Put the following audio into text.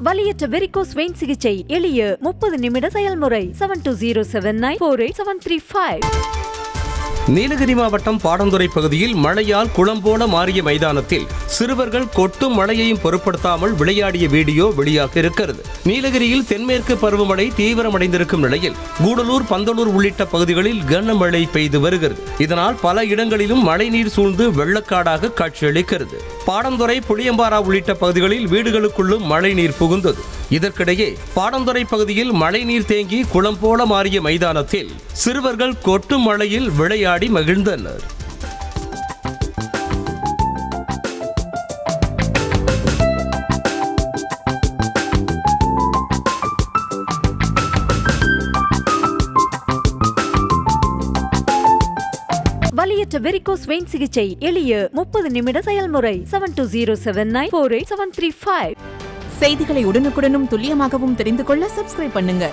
வலியற்ற varicose vein சிகிச்சை எளிய 30 நிமிட செயல்முறை 7207948735. நீலகிரி மாவட்டம் பாடந்துறை பகுதியில் மழையால் குளம் போல மாறிய மைதானத்தில் சிறுவர்கள் கொட்டும் மழையையும் பொருட்படுத்தாமல் விளையாடிய வீடியோ வெளியாக இருக்கிறது. நீலகிரியில் தென்மேற்கு பருவமழை தீவிரமடைந்திருக்கும் நிலையில் கூடலூர், பந்தலூர் உள்ளிட்ட பகுதிகளில் கனமழை பெய்து வருகிறது. இதனால் பல இடங்களிலும் மழைநீர் சூழ்ந்து வெள்ளக்காடாக காட்சியளிக்கிறது. பாடந்துறை, புளியம்பாரா உள்ளிட்ட பகுதிகளில் வீடுகளுக்குள்ளும் மழைநீர் புகுந்தது. இதற்கிடையே பாடந்துறை பகுதியில் மழைநீர் தேங்கி குளம் போல மாறிய மைதானத்தில் சிறுவர்கள் கொட்டும் மழையில் விளையாடி மகிழ்ந்தனர். வலியற்ற வெரிகோஸ் வெயின் சிகிச்சை எளிய 30 நிமிட செயல்முறை 7207948735. செய்திகளை உடனுக்குடனும் துல்லியமாகவும் தெரிந்து கொள்ள சப்ஸ்கிரைப் பண்ணுங்க.